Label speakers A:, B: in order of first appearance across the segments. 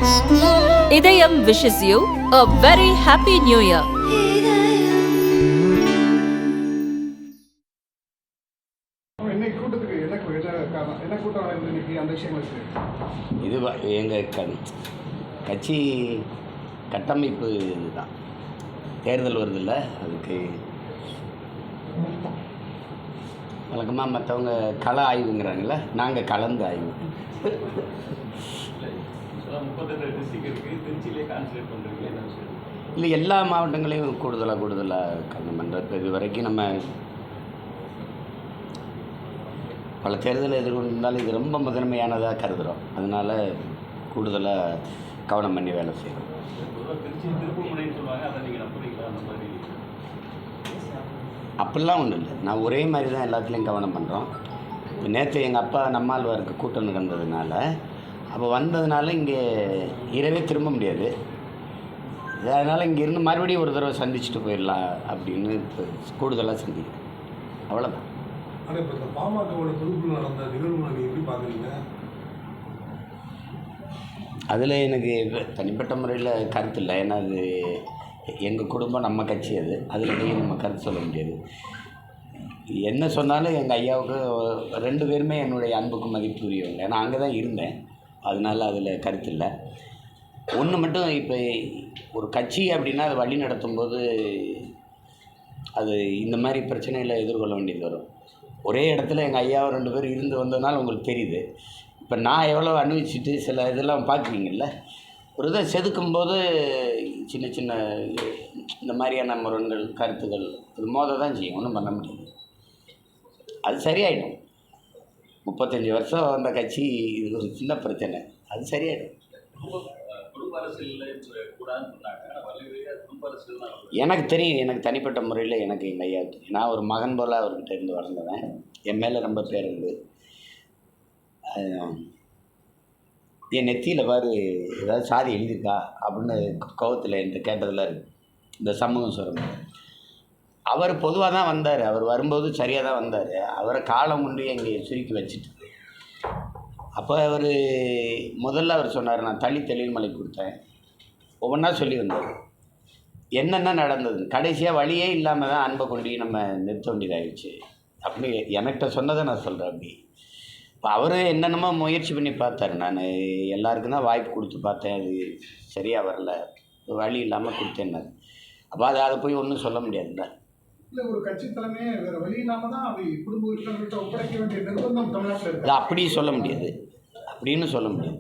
A: இதயம் wishes you a very happy new year.
B: இன்னைக்கு கூட்டத்துக்கு என்ன கூட்டம் இன்னைக்கு அந்த விஷயங்களுக்கு
C: இது எங்கள் கட்சி கட்டமைப்பு இதுதான். தேர்தல் வருதில்ல, அதுக்கு வழக்கமாக மற்றவங்க கள ஆய்வுங்கிறாங்கல்ல, நாங்கள் கலந்து ஆய்வு. இல்லை, எல்லா மாவட்டங்களையும் கூடுதலாக கலந்து பண்ணுறது. இது வரைக்கும் நம்ம பல தேர்தலை எதிர்கொண்டிருந்தாலும் இது ரொம்ப முதன்மையானதாக கருதுகிறோம். அதனால் கூடுதலாக கவனம் பண்ணி வேலை செய்யணும். அப்படிலாம் ஒன்றும் இல்லை, நான் ஒரே மாதிரி தான் எல்லாத்துலேயும் கவனம் பண்ணுறோம். இப்போ நேற்று எங்கள் அப்பா நம்மாழ்வாருக்கு கூட்டம் நடந்ததுனால, அப்போ வந்ததுனால இங்கே இரவே திரும்ப முடியாது. அதனால் இங்கேருந்து மறுபடியும் ஒரு தடவை சந்திச்சுட்டு போயிடலாம் அப்படின்னு இப்போ கூடுதலாக சந்திக்கிறேன். அவ்வளோதான்.
B: ஆனால் இப்போ இந்த பாமகவோட பொதுக்குழு நடந்த நிகழ்வுகளை நீங்கள் எப்படி பார்க்குறீங்க?
C: அதில் எனக்கு தனிப்பட்ட முறையில் கருத்து இல்லை. ஏன்னா அது எங்கள் குடும்பம், நம்ம கட்சி, அதில் போய் நம்ம கருத்து சொல்ல முடியாது. என்ன சொன்னாலும் எங்கள் ஐயாவுக்கு 2 பேருமே என்னுடைய அன்புக்கு மதிப்புரியவங்க. ஏன்னா அங்கே தான் இருந்தேன், அதனால் அதில் கருத்து இல்லை. ஒன்று மட்டும், இப்போ ஒரு கட்சி அப்படின்னா அதை வழி நடத்தும்போது அது இந்த மாதிரி பிரச்சனைகளை எதிர்கொள்ள வேண்டியது வரும். ஒரே இடத்துல எங்கள் ஐயாவை 2 பேர் இருந்து வந்ததுனால உங்களுக்கு தெரியுது. இப்போ நான் எவ்வளோ அனுபவிச்சுட்டு சில இதெல்லாம் பார்க்குறீங்கல்ல, ஒரு இதை செதுக்கும்போது சின்ன சின்ன இந்த மாதிரியான முரண்கள், கருத்துக்கள் அது மோத தான் செய்யும். ஒன்றும் பண்ண முடியாது. அது சரியாயிடும். 35 வருஷம் அந்த கட்சி, இது ஒரு சின்ன பிரச்சனை, அது சரியாயிடும். எனக்கு தெரியும், எனக்கு தனிப்பட்ட முறையில் எனக்கு எங்கள் ஐயா தெரியும். நான் ஒரு மகன் போல் அவர்கிட்ட இருந்து வளர்ந்தவன். என் மேலே ரொம்ப பேர் இருந்து. என் நெத்தியில் பாரு ஏதாவது சாதி எழுதியிருக்கா அப்படின்னு கோவத்தில் என்கிட்ட கேட்டதில் இருக்குது. இந்த சமூகம் சொல்கிற அவர் பொதுவாக தான் வந்தார். அவர் வரும்போது சரியாக தான் வந்தார். அவரை காலம் கொண்டு இங்கே சுருக்கி வச்சுட்டு, அப்போ அவர் முதல்ல அவர் சொன்னார், நான் தெளிமலை கொடுத்தேன். ஒவ்வொன்றா சொல்லி வந்தார் என்னென்ன நடந்தது. கடைசியாக வழியே இல்லாமல் தான் அன்பை கொண்டு நம்ம நிறுத்த வேண்டியதாகிடுச்சு அப்படி என்கிட்ட சொன்னதை நான் சொல்கிறேன். அப்படி இப்போ அவர் என்னென்னமோ முயற்சி பண்ணி பார்த்தார். நான் எல்லாருக்கும் தான் வாய்ப்பு கொடுத்து பார்த்தேன், அது சரியாக வரல, வழி இல்லாமல் கொடுத்தேன்னாரு. அப்போ அதை போய் ஒன்றும் சொல்ல முடியாதுல்ல.
B: இல்லை, ஒரு கட்சி தலைமையே வேறு வழி இல்லாமல் தான் அப்படி குடும்ப உறுப்பினர்கள்ட்ட ஒப்படைக்க வேண்டிய நிர்பந்தம் தமிழ்நாட்டில் இருக்குது.
C: அப்படி சொல்ல முடியாது, அப்படின்னு சொல்ல முடியாது.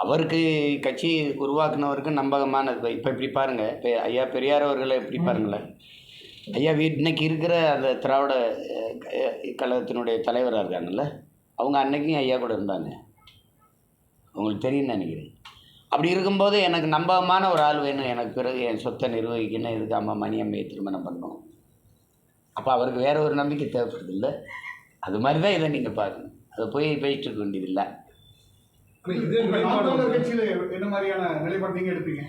C: அவருக்கு கட்சி உருவாக்குனவருக்கு நம்பகமானது. இப்போ இப்படி பாருங்கள், இப்போ ஐயா பெரியார் அவர்களை எப்படி பாருங்களேன். ஐயா இன்னைக்கு இருக்கிற அந்த திராவிட கழகத்தினுடைய தலைவராக இருக்காங்கல்ல, அவங்க அன்னைக்கும் ஐயா கூட இருந்தாங்க. உங்களுக்கு தெரியும்னு நினைக்கிறேன். அப்படி இருக்கும்போது எனக்கு நம்பகமான ஒரு ஆள் வேணும். எனக்கு பிறகு என் சொத்தை நிர்வகிக்கணும், இதுக்கு அம்மா மணியம்மையை திருமணம் பண்ணணும். அப்போ அவருக்கு வேற ஒரு நம்பிக்கை தேவைப்படுது இல்லை. அது மாதிரி தான் இதை நீங்கள் பார்க்கணும். அதை போய் பேசிட்டு இருக்க வேண்டியதில்லை.
B: என்ன மாதிரியான நிலைப்பாடு நீங்கள் எடுப்பீங்க?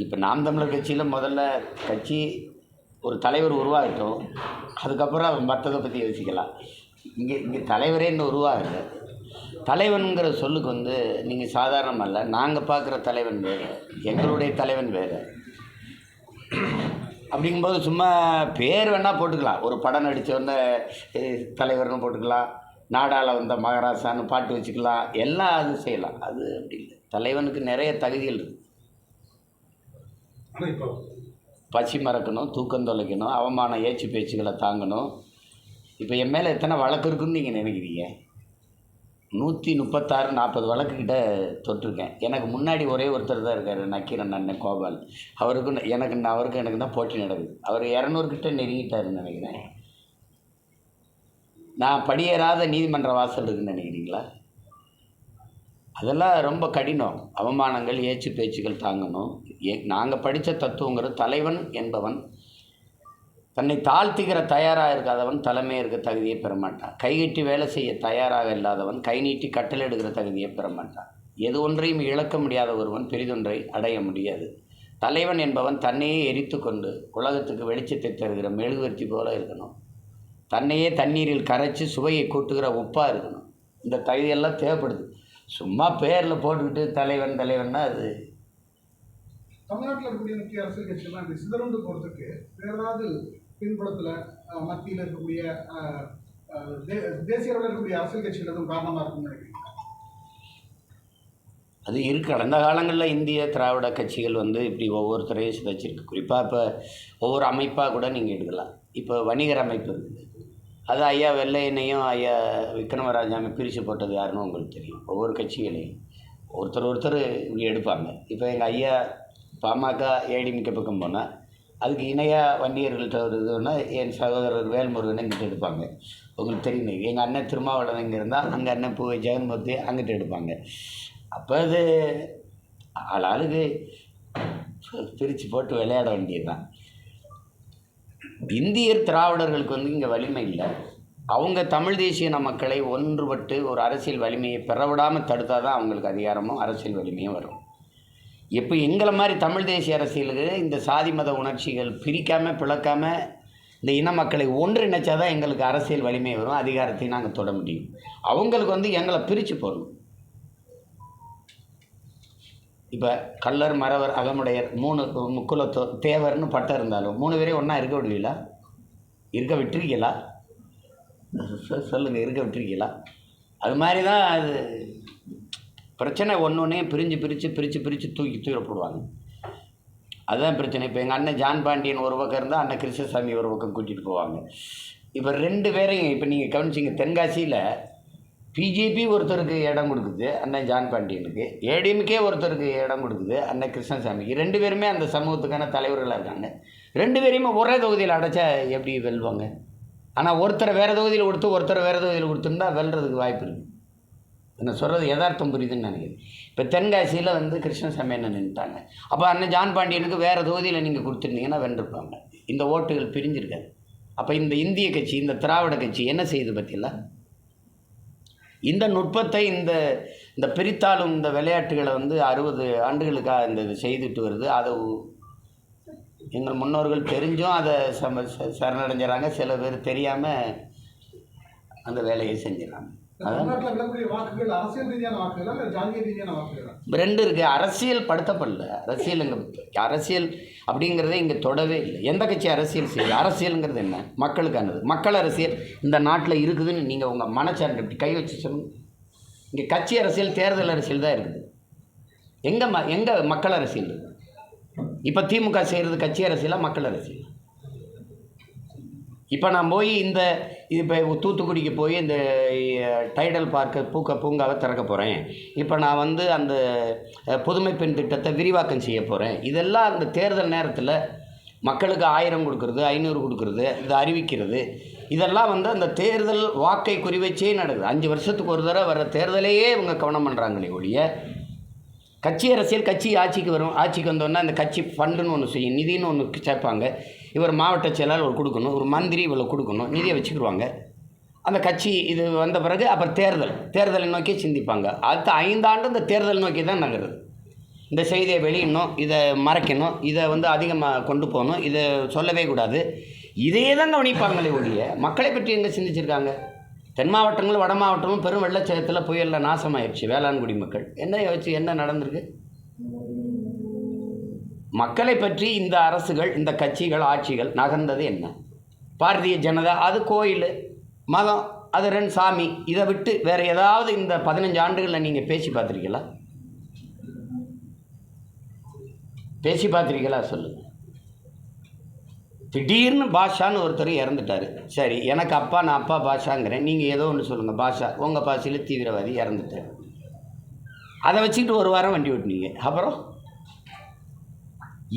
C: இப்போ நாம் தமிழர் கட்சியில் முதல்ல கட்சி ஒரு தலைவர் உருவாகட்டும், அதுக்கப்புறம் மற்றதை பற்றி யோசிக்கலாம். இங்கே தலைவரே இன்னும் உருவாகலை. தலைவனுங்கிற சொல்லுக்கு நீங்கள் சாதாரணமாக இல்லை, நாங்கள் பார்க்குற தலைவன் வேறு, எங்களுடைய தலைவன் வேறு. அப்படிங்கும்போது சும்மா பேர் வேணால் போட்டுக்கலாம். ஒரு படம் நடித்தவொடனே தலைவர்னு போட்டுக்கலாம், நாடாள வந்த மகாராசான்னு பாட்டு வச்சுக்கலாம், எல்லாம் அது செய்யலாம். அது அப்படி இல்லை. தலைவனுக்கு நிறைய தகுதிகள் இருக்குது. பசி மறக்கணும், தூக்கம் தொலைக்கணும், அவமான ஏச்சு பேச்சுக்களை தாங்கணும். இப்போ என் மேலே எத்தனை வழக்கு இருக்குன்னு நீங்கள் நினைக்கிறீங்க? 136-40 வழக்குக்கிட்ட தொட்டிருக்கேன். எனக்கு முன்னாடி ஒரே ஒருத்தர் தான் இருக்கார், நக்கீரன் அண்ணன் கோபால். அவருக்கும் எனக்கு தான் போட்டி நடக்குது. அவர் 200 கிட்ட நெருங்கிட்டாருன்னு நினைக்கிறேன். நான் படியேறாத நீதிமன்ற வாசல் இருக்குன்னு நினைக்கிறீங்களா? அதெல்லாம் ரொம்ப கடினம். அவமானங்கள், ஏச்சு பேச்சுகள் தாங்கணும். நாங்கள் படித்த தத்துவங்கிறது, தலைவன் என்பவன் தன்னை தாழ்த்திக்கிற தயாராக இருக்காதவன் தலைமை இருக்க தகுதியை பெற மாட்டான். கைகட்டி வேலை செய்ய தயாராக இல்லாதவன் கை நீட்டி கட்டளை எடுக்கிற தகுதியை பெற மாட்டான். எது ஒன்றையும் இழக்க முடியாத ஒருவன் பெரிதொன்றை அடைய முடியாது. தலைவன் என்பவன் தன்னையே எரித்து கொண்டு உலகத்துக்கு வெளிச்சத்தை தருகிற மெழுகுவர்த்தி போல இருக்கணும். தன்னையே தண்ணீரில் கரைச்சி சுவையை கூட்டுகிற உப்பாக இருக்கணும். இந்த தகுதியெல்லாம் தேவைப்படுது. சும்மா பேரில் போட்டுக்கிட்டு தலைவன்னா அது.
B: தமிழ்நாட்டில் இருக்கக்கூடிய முக்கிய அரசியல் கட்சிகள்லாம் இப்படி சிதறண்டு போகிறதுக்கு வேறு ஏதாவது பின்புலத்தில் மத்தியில் இருக்கக்கூடிய தேசிய அளவில் இருக்கக்கூடிய அரசியல் கட்சிகள் எதுவும் காரணமாக இருக்கும்னு நினைக்கிறீங்க?
C: அது இருக்குது. கடந்த காலங்களில் இந்திய திராவிட கட்சிகள் வந்து இப்படி ஒவ்வொருத்தரையும் சிதைச்சிருக்கு. குறிப்பாக இப்போ ஒவ்வொரு அமைப்பாக கூட நீங்கள் எடுக்கலாம். இப்போ வணிகர் அமைப்பு இருக்குது. அது ஐயா வெள்ளையனையும் ஐயா விக்ரமராஜாவை பிரித்து போட்டது யாருன்னு உங்களுக்கு தெரியும். ஒவ்வொரு கட்சிகளையும் ஒருத்தர் இப்படி எடுப்பாங்க. இப்போ எங்கள் ஐயா பாமக ஏடிமிக்க பக்கம் போனால் அதுக்கு இணையாக வன்னியர்கள்ட்ட ஒரு இதுன்னா என் சகோதரர் வேல்முருகனை இங்கிட்ட எடுப்பாங்க. உங்களுக்கு தெரியும். எங்கள் அண்ணன் திருமாவளவன் இங்கே இருந்தால் அங்கே அண்ணன் பூவை ஜெகன்மூர்த்தி அங்கிட்ட எடுப்பாங்க. அப்போ அது ஆளாளுக்கு பிரித்து போட்டு விளையாட வேண்டியது தான். இந்தியர் திராவிடர்களுக்கு வந்து இங்கே வலிமை இல்லை. அவங்க தமிழ் தேசிய மக்களை ஒன்றுபட்டு ஒரு அரசியல் வலிமையை பெறவிடாமல் தடுத்தால் தான் அவங்களுக்கு அதிகாரமும் அரசியல் வலிமையும் வரும். இப்போ எங்களை மாதிரி தமிழ் தேசிய அரசியலுக்கு இந்த சாதி மத உணர்ச்சிகள் பிரிக்காமல் பிளக்காமல் இந்த இன மக்களை ஒன்றிணைச்சா தான் எங்களுக்கு அரசியல் வலிமை வரும், அதிகாரத்தையும் நாங்கள் தொட முடியும். அவங்களுக்கு வந்து எங்களை பிரித்து போடணும். இப்போ கள்ளர் மறவர் அகமுடையர் 3 முக்குல தேவர்னு பட்டம் இருந்தாலும் 3 பேரையும் ஒன்றா இருக்க விடுவீங்களா? இருக்க விட்டுருக்கீங்களா? சொல்லுங்கள், இருக்க விட்டுருக்கீங்களா? அது மாதிரி தான் அது பிரச்சனை. ஒன்றையும் பிரித்து தூக்கி போடுவாங்க. அதுதான் பிரச்சனை. இப்போ எங்கள் அண்ணன் ஜான் பாண்டியன் ஒரு பக்கம் இருந்தால் அண்ணன் கிருஷ்ணசாமி ஒரு பக்கம் கூட்டிகிட்டு போவாங்க. இப்போ 2 பேரையும் இப்போ நீங்கள் கவனிச்சிங்க, தென்காசியில் பிஜேபி ஒருத்தருக்கு இடம் கொடுக்குது அண்ணன் ஜான் பாண்டியனுக்கு, ஏடிஎம்கே ஒருத்தருக்கு இடம் கொடுக்குது அண்ணன் கிருஷ்ணசாமிக்கு. 2 பேருமே அந்த சமூகத்துக்கான தலைவர்களாக இருக்காங்க. 2 பேரையுமே ஒரே தொகுதியில் அடைச்சா எப்படி வெல்வாங்க? ஆனால் ஒருத்தரை வேறு தொகுதியில் கொடுத்து ஒருத்தரை வேறு தொகுதியில் கொடுத்துருந்தா வெல்றதுக்கு வாய்ப்பு இருக்குது. என்ன சொல்கிறது யதார்த்தம் புரியுதுன்னு நினைக்கிறேன். இப்போ தென்காசியில் வந்து கிருஷ்ணசாமி என்ன நின்றுட்டாங்க. அப்போ அண்ணன் ஜான் பாண்டியனுக்கு வேறு தொகுதியில் நீங்கள் கொடுத்துருந்தீங்கன்னா வென்றிருப்பாங்க. இந்த ஓட்டுகள் பிரிஞ்சிருக்காது. அப்போ இந்த இந்திய கட்சி, இந்த திராவிட கட்சி என்ன செய்யுது பற்றியில்ல? இந்த நுட்பத்தை இந்த பிரித்தாளும் இந்த விளையாட்டுகளை வந்து 60 ஆண்டுகளுக்காக இந்த இது செய்துட்டு வருது. அதை எங்கள் முன்னோர்கள் தெரிஞ்சும் அதை சரணடைஞ்சிடறாங்க. சில பேர் தெரியாமல் அந்த வேலையை செஞ்சிடறாங்க.
B: அரசியல் ரீதியான வாக்குகளா இல்லை ஜாதிய ரீதியான வாக்குகளா?
C: 2 இருக்குது. அரசியல் படுத்தப்படல. அரசியல் அப்படிங்கிறதே இங்கே தொடவே இல்லை. எந்த கட்சி அரசியல் செய்யுது? அரசியலுங்கிறது என்ன? மக்களுக்கானது. மக்கள் அரசியல் இந்த நாட்டில் இருக்குதுன்னு நீங்கள் உங்கள் மனச்சான்று இப்படி கை வச்சு சொல்லுங்கள். இங்கே கட்சி அரசியல், தேர்தல் அரசியல் தான் இருக்குது. எங்கே மக்கள் அரசியல் இருக்குது? இப்போ திமுக செய்கிறது கட்சி அரசியலாக மக்கள் அரசியல்? இப்போ நான் போய் இப்போ தூத்துக்குடிக்கு போய் இந்த டைடல் பார்க்க பூங்காவை திறக்க போகிறேன். இப்போ நான் வந்து அந்த புதுமை பெண் திட்டத்தை விரிவாக்கம் செய்ய போகிறேன். இதெல்லாம் அந்த தேர்தல் நேரத்தில் மக்களுக்கு 1000 கொடுக்குறது, 500 கொடுக்குறது, இதை அறிவிக்கிறது, இதெல்லாம் வந்து அந்த தேர்தல் வாக்கை குறிவச்சே நடக்குது. 5 வருஷத்துக்கு ஒரு தடவை வர தேர்தலையே இவங்க கவனம் பண்ணுறாங்களே ஒழிய கட்சி அரசியல். கட்சி ஆட்சிக்கு வரும். ஆட்சிக்கு வந்தோன்னா அந்த கட்சி ஃபண்டுன்னு ஒன்று செய்யும், நிதின்னு ஒன்று சேர்ப்பாங்க. இவர் மாவட்ட செயலாளர் கொடுக்கணும், ஒரு மந்திரி இவ்வளோ கொடுக்கணும், நிதியை வச்சுக்கிடுவாங்க. அந்த கட்சி இது வந்த பிறகு அப்புறம் தேர்தலை நோக்கி சிந்திப்பாங்க. அடுத்த 5 ஆண்டு இந்த தேர்தல் நோக்கி தான் நகருது. இந்த செய்தியை வெளியிடணும், இதை மறைக்கணும், இதை வந்து அதிகமாக கொண்டு போகணும், இதை சொல்லவே கூடாது, இதே தான் கவனிப்பாங்களே ஒழிய மக்களை பற்றி எங்கே சிந்திச்சிருக்காங்க? தென் மாவட்டங்களும் வட மாவட்டமும் பெரும் வெள்ளச்சேதத்தில் புயலில் நாசமாயிடுச்சு வேளாண்குடி மக்கள். என்ன நடந்திருக்கு? மக்களை பற்றி இந்த அரசுகள், இந்த கட்சிகள், ஆட்சிகள் நகர்ந்தது என்ன? பாரதிய ஜனதா அது கோயில், மதம், அது 2 சாமி. இதை விட்டு வேறு ஏதாவது இந்த 15 ஆண்டுகளில் நீங்கள் பேசி பார்த்துருக்கீங்களா? சொல்லுங்கள். திடீர்னு பாஷான்னு ஒருத்தர் இறந்துட்டார். சரி, எனக்கு அப்பா, நான் அப்பா பாஷாங்கிறேன். நீங்கள் ஏதோ ஒன்று சொல்லுங்கள். பாஷா உங்கள் பாஷையில் தீவிரவாதி இறந்துட்டார். அதை வச்சுக்கிட்டு 1 வாரம் வண்டி ஓட்டினீங்க. அப்புறம்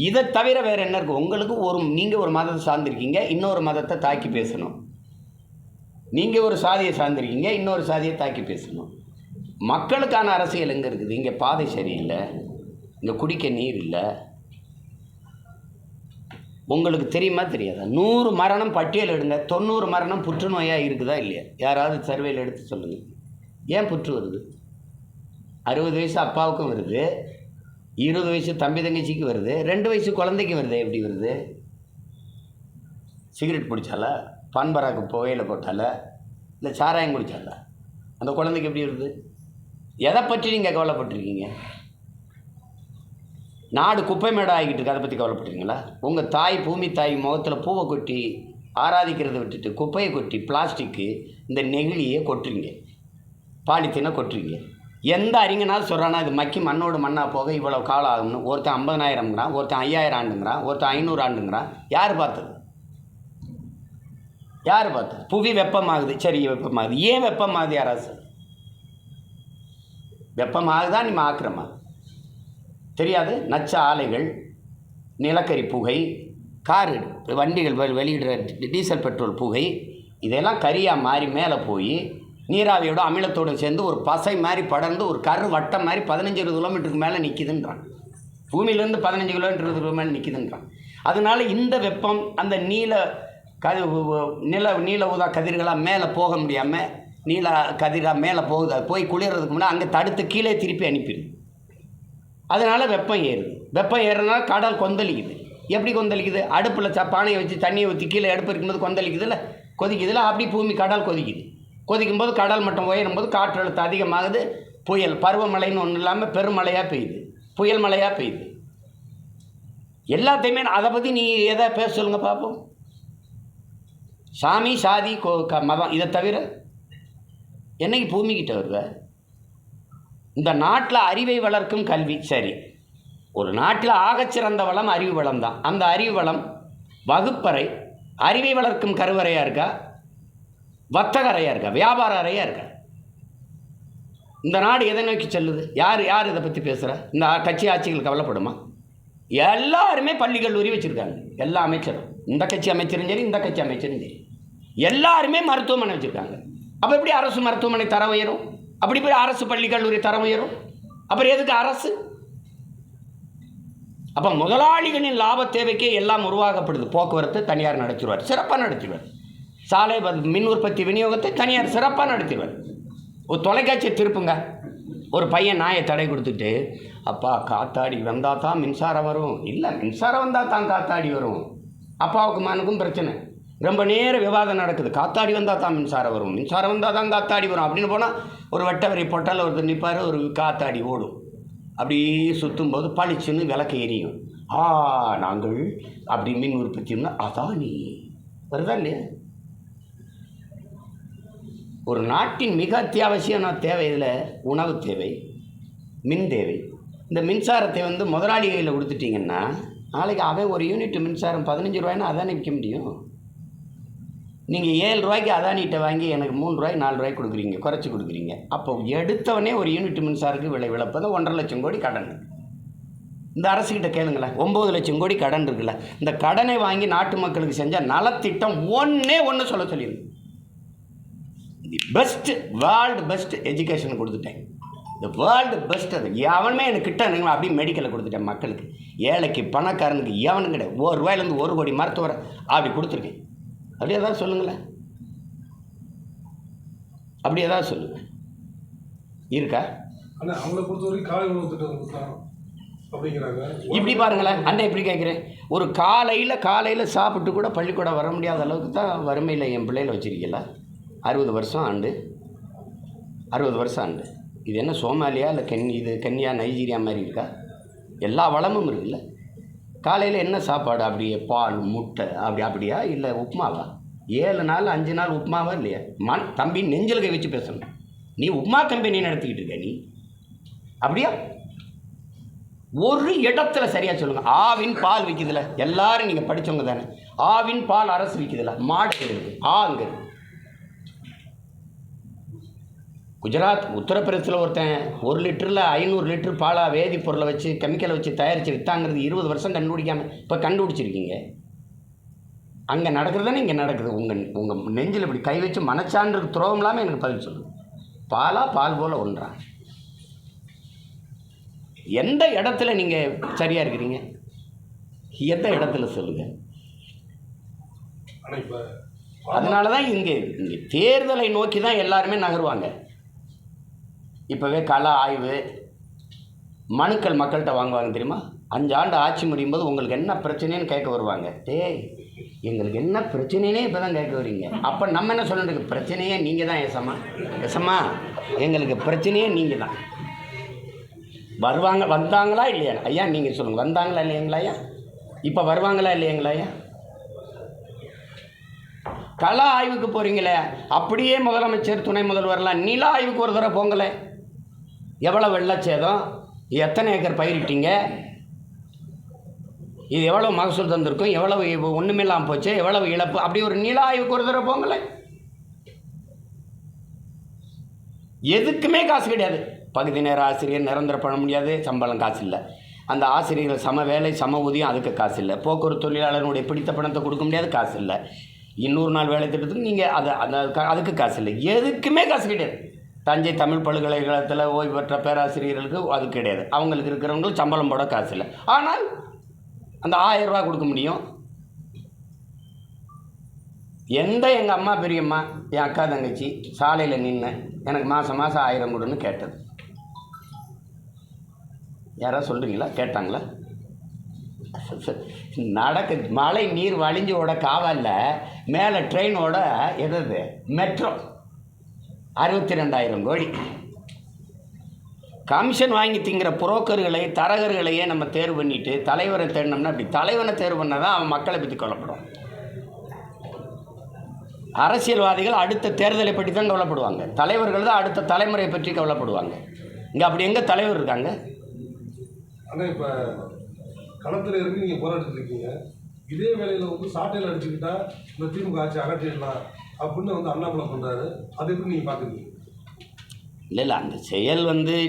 C: இதை தவிர வேறு என்ன இருக்குது உங்களுக்கு? நீங்கள் ஒரு மதத்தை சார்ந்திருக்கீங்க, இன்னொரு மதத்தை தாக்கி பேசணும். நீங்கள் ஒரு சாதியை சார்ந்திருக்கீங்க, இன்னொரு சாதியை தாக்கி பேசணும். மக்களுக்கான அரசியல் எங்கே இருக்குது? இங்கே பாதை சரியில்லை, இங்கே குடிக்க நீர் இல்லை. உங்களுக்கு தெரியுமா தெரியாதா? 100 மரணம் பட்டியல் எடுங்க, 90 மரணம் புற்றுநோயாக இருக்குதா இல்லையா? யாராவது சர்வேயில் எடுத்து சொல்லுங்கள். ஏன் புற்று வருது? 60 வயசு அப்பாவுக்கும் வருது, 20 வயசு தம்பி தங்கச்சிக்கு வருது, 2 வயசு குழந்தைக்கு வருது. எப்படி வருது? சிகரெட் பிடிச்சாலா, பான்பராக்கு புகையில போட்டால, இல்லை சாராயம் குடிச்சாலா? அந்த குழந்தைக்கு எப்படி வருது? எதை பற்றி நீங்கள் கவலைப்பட்டிருக்கீங்க? நாடு குப்பை மேடம் ஆகிக்கிட்டு இருக்கு, அதை பற்றி கவலைப்பட்டிருக்கீங்களா? உங்கள் தாய் பூமி தாய் முகத்தில் பூவை கொட்டி ஆராதிக்கிறத விட்டுட்டு குப்பையை கொட்டி பிளாஸ்டிக்கு இந்த நெகிழியை கொட்டுறீங்க, பாலித்தீனை கொட்டுறீங்க. எந்த அறிஞனாலும் சொல்கிறானா இது மக்கி மண்ணோடு மண்ணாக போக இவ்வளோ காலம் ஆகும்னு? ஒருத்தன் 50,000ங்கிறான், ஒருத்தன் 5000 ஆண்டுங்கிறான், ஒருத்தன் 500 ஆண்டுங்கிறான். யார் பார்த்தது? யார் பார்த்தது? புவி வெப்பமாகுது, சரி வெப்பமாகுது. ஏன் வெப்பமாகுது? யாராவது வெப்பமாகுதா நீ ஆக்கிரமா தெரியாது? நச்ச ஆலைகள், நிலக்கரி புகை, காரு வண்டிகள் வெளியிடுற டீசல் பெட்ரோல் புகை, இதெல்லாம் கரியாக மாறி மேலே போய் நீராவியோட அமிலத்தோடு சேர்ந்து ஒரு பசை மாதிரி படர்ந்து ஒரு கரு வட்டம் மாதிரி 15-20 கிலோமீட்டருக்கு மேலே நிற்கிதுன்றான். பூமியிலேருந்து 15 கிலோமீட்டருக்கு மேலே நிற்கிதுன்றான். அதனால் இந்த வெப்பம் அந்த நீல ஊதா கதிர்களாக மேலே போக முடியாமல் நீல கதிராக மேலே போகுது. அது போய் குளிர்றதுக்கு முன்னாடி அங்கே தடுத்து கீழே திருப்பி அனுப்பிடுது. அதனால் வெப்பம் ஏறுது. வெப்பம் ஏறுறதுனால கடல் கொந்தளிக்குது. எப்படி கொந்தளிக்குது? அடுப்பில் பானையை வச்சு தண்ணியை ஊற்றி கீழே அடுப்பு இருக்கும்போது கொந்தளிக்குதுல்ல, கொதிக்குதுல்ல, அப்படி பூமி கடல் கொதிக்குது. கொதிக்கும்போது கடல் மட்டம் உயரும்போது காற்றழுத்தம் அதிகமாகுது. புயல், பருவமழைன்னு ஒன்றும் இல்லாமல் பெருமழையாக பெய்யுது, புயல் மழையாக பெய்யுது. எல்லாத்தையுமே அதை பற்றி நீ எதை பேச சொல்லுங்கள் பார்ப்போம். சாமி, சாதி, மதம், இதை தவிர என்னைக்கு பூமிக்கிட்ட வருவ? இந்த நாட்டில் அறிவை வளர்க்கும் கல்வி. சரி, ஒரு நாட்டில் ஆகச்சிறந்த வளம் அறிவு வளம் தான். அந்த அறிவு வளம் வகுப்பறை, அறிவை வளர்க்கும் கருவறையாக இருக்கா, வர்த்தக அறையாக இருக்கா, வியாபார அறையாக இருக்கா? இந்த நாடு எதை நோக்கி செல்லுது? யார் இதை பற்றி பேசுகிற? இந்த கட்சி ஆட்சிகள் கவலைப்படுமா? எல்லாருமே பள்ளி கல்லூரி வச்சுருக்காங்க. எல்லா அமைச்சரும், இந்த கட்சி அமைச்சரும் சரி, இந்த கட்சி அமைச்சரும் சரி, எல்லாருமே மருத்துவமனை வச்சுருக்காங்க. அப்போ எப்படி அரசு மருத்துவமனை தரம் உயரும்? அப்படி போய் அரசு பள்ளி கல்லூரி தரம் உயரும்? அப்புறம் எதுக்கு அரசு? அப்போ முதலாளிகளின் லாப தேவைக்கே எல்லாம் உருவாக்கப்படுது. போக்குவரத்து தனியார் நடத்திடுவார், சிறப்பாக நடத்திடுவார். சாலை மின் உற்பத்தி விநியோகத்தை தனியார் சிறப்பாக நடத்திடுவார். ஒரு தொலைக்காட்சியை திருப்புங்க, ஒரு பையன் நாயை தடை கொடுத்துட்டு, அப்பா காத்தாடி வந்தால் தான் மின்சாரம் வரும். இல்லை, மின்சாரம் வந்தால் தான் காத்தாடி வரும். அப்பாவுக்கு மனுக்கும் பிரச்சனை. ரொம்ப நேரம் விவாதம் நடக்குது. காத்தாடி வந்தால் தான் மின்சாரம் வரும், மின்சாரம் வந்தால் தான் காத்தாடி வரும் அப்படின்னு போனால் ஒரு வெட்டவரி பொட்டால் ஒருத்தர் நிற்பார், ஒரு காத்தாடி ஓடும். அப்படி சுற்றும்போது பளிச்சுன்னு விளக்கு எரியும். நாங்கள் அப்படி மின் உற்பத்தின்னா அதான் நீ வருதா இல்லையா? ஒரு நாட்டின் மிக அத்தியாவசியமான தேவை இதில் உணவு தேவை, மின் தேவை. இந்த மின்சாரத்தை முதலாளி கையில் கொடுத்துட்டிங்கன்னா நாளைக்கு அவன் ஒரு யூனிட் மின்சாரம் 15 ரூபாய்னா அதானே விற்க முடியும். நீங்கள் 7 ரூபாய்க்கு அதானிகிட்ட வாங்கி எனக்கு 3 ரூபாய் 4 ரூபாய்க்கு கொடுக்குறீங்க, குறைச்சி கொடுக்குறீங்க. அப்போ எடுத்தவனே ஒரு யூனிட் மின்சாரத்துக்கு விலை விளப்பது 1.5 லட்சம் கோடி கடன் இருக்குது. இந்த அரசுக்கிட்ட கேளுங்களேன், 9 லட்சம் கோடி கடன் இருக்குல்ல. இந்த கடனை வாங்கி நாட்டு மக்களுக்கு செஞ்ச நலத்திட்டம் ஒன்று சொல்ல சொல்லிடுங்க. The best, world best education கொடுத்துட்டேன். இந்த வேர்ல்டு பெஸ்ட். அது எவனுமே எனக்கு கிட்ட இருந்தீங்களா அப்படியே மெடிக்கலை கொடுத்துட்டேன் மக்களுக்கு. ஏழைக்கு பணக்காரனுக்கு எவனும் கிடையாது. 1 ரூபாயிலேருந்து 1 கோடி மருத்துவரை அப்படி கொடுத்துருக்கேன். அப்படி ஏதாவது சொல்லுங்களேன், அப்படி ஏதாவது சொல்லுங்கள் இருக்கா?
B: ஆனால் அவங்கள பொறுத்தவரைக்கும் காலை உணவு திட்டம் அப்படிங்கிறாங்க. இப்படி
C: பாருங்களேன், அண்ணன் எப்படி கேட்குறேன், ஒரு காலையில் சாப்பிட்டு கூட பள்ளிக்கூடம் வர முடியாத அளவுக்கு தான் வறுமையில் என் பிள்ளைகளை வச்சுருக்கீங்களா? 60 வருஷம் ஆண்டு, 60 வருஷம் ஆண்டு. இது என்ன சோமாலியா இல்லை கென்யா நைஜீரியா மாதிரி இருக்கா? எல்லா வளமும் இருக்குல்ல. காலையில் என்ன சாப்பாடு? அப்படியே பால் முட்டை அப்படியா இல்லை உப்புமாவா? 7 நாள் 5 நாள் உப்புமாவா இல்லையா? தம்பி நெஞ்சில் கை வச்சு பேசணும். நீ உப்புமா கம்பெனி நடத்திக்கிட்டு இருக்க நீ, அப்படியா? ஒரு இடத்துல சரியாக சொல்லுங்கள். ஆவின் பால் விற்கிதுல, எல்லாரும் நீங்கள் படித்தவங்க தானே. ஆவின் பால் அரசு விற்கிதுல, மாடு இருக்குது. அங்கே இருக்கு. குஜராத், உத்தரப்பிரதேசத்தில் ஒருத்தன் 1 லிட்டரில் 500 லிட்டர் பாலாக வேதிப்பொருளை வச்சு கெமிக்கலை வச்சு தயாரித்து விற்றாங்கிறது 20 வருஷம் கண்டுபிடிக்காமல் இப்போ கண்டுபிடிச்சிருக்கீங்க. அங்கே நடக்கிறது தானே இங்கே நடக்குது. உங்கள் நெஞ்சில் இப்படி கை வச்சு மனச்சான்று துரோகம் இல்லாமல் எனக்கு பதில் சொல்லுங்கள். பால் போல் ஒன்றா? எந்த இடத்துல நீங்கள் சரியாக இருக்கிறீங்க? எந்த இடத்துல சொல்லுங்கள். அதனால தான் இங்கே தேர்தலை நோக்கி தான் எல்லாருமே நகருவாங்க. இப்போவே கள ஆய்வு மனுக்கள் மக்கள்கிட்ட வாங்குவாங்க தெரியுமா? 5 ஆண்டு ஆட்சி முடியும் போது உங்களுக்கு என்ன பிரச்சனைன்னு கேட்க வருவாங்க. எங்களுக்கு என்ன பிரச்சனைனே இப்போ தான் கேட்க வரீங்க. அப்போ நம்ம என்ன சொல்லிட்டு பிரச்சனையே நீங்கள் தான் ஏசம்மா எங்களுக்கு பிரச்சனையே நீங்கள் தான். வந்தாங்களா இல்லையா ஐயா? நீங்கள் சொல்லுங்கள், வந்தாங்களா இல்லைங்களா ஐயா? இப்போ வருவாங்களா இல்லைங்களா ஐயா? கள ஆய்வுக்கு போகிறீங்களே, அப்படியே முதலமைச்சர் துணை முதல்வர்லாம் நில ஆய்வுக்கு ஒரு தடவை போங்களே. எவ்வளோ வெள்ளச்சேதம், எத்தனை ஏக்கர் பயிரிட்டீங்க, இது எவ்வளோ மகசூல் தந்திருக்கும், எவ்வளவு ஒன்றுமில்லாமல் போச்சு, எவ்வளவு இழப்பு, அப்படி ஒரு நில ஆய்வுக்கு ஒரு தடவை போங்களே. எதுக்குமே காசு கிடையாது. பகுதி நேர ஆசிரியர் நிரந்தரம் பண்ண முடியாது, சம்பளம் காசு இல்லை. அந்த ஆசிரியர்கள் சம வேலை சம ஊதியம், அதுக்கு காசு இல்லை. போக்குவரத்து தொழிலாளர்களுடைய பிடித்த பணத்தை கொடுக்க முடியாது, காசு இல்லை. 200 நாள் வேலை திட்டத்துக்கு நீங்கள் அதுக்கு காசு இல்லை. எதுக்குமே காசு கிடையாது. தஞ்சை தமிழ் பல்கலைக்கழகத்தில் ஓய்வு பெற்ற பேராசிரியர்களுக்கு அது கிடையாது. அவங்களுக்கு இருக்கிறவங்களுக்கு சம்பளம் போட காசு இல்லை. ஆனால் அந்த 1000 ரூபா கொடுக்க முடியும். எங்கள் அம்மா பெரியம்மா என் அக்கா தங்கச்சி சாலையில் நின்று எனக்கு மாதம் 1000 கொடுன்னு கேட்டது? யாராவது சொல்கிறீங்களா? கேட்டாங்களா? மழை நீர் வழிஞ்சோட காவலில் மேலே ட்ரெயினோட எது மெட்ரோ 62,000 கோடி. கமிஷன் வாங்கி திங்கிற புரோக்கர்களை தரகர்களையே நம்ம தேர்வு பண்ணிவிட்டு தலைவரை தேடினோம்னா, அப்படி தலைவனை தேர்வு பண்ணால் தான் அவன் மக்களை பற்றி கொல்லப்படும். அரசியல்வாதிகள் அடுத்த தேர்தலை பற்றி தான் கவலைப்படுவாங்க, தலைவர்கள் தான் அடுத்த தலைமுறையை பற்றி கவலைப்படுவாங்க. இங்கே அப்படி எங்கே தலைவர் இருக்காங்க?
D: ஆனால் இப்போ களத்தில் இருந்து நீங்கள் போராடிட்டு இருக்கீங்க. இதே வேலையில் வந்து சாட்டையில் அடிச்சுக்கிட்டா இந்த திமுக ஆட்சி அகற்றிடலாம் அப்படின்னு வந்து அண்ணாமலை பண்ணுறாரு. அதை எப்படி நீங்கள் பார்க்குறீங்க?
C: இல்லை அந்த செயல்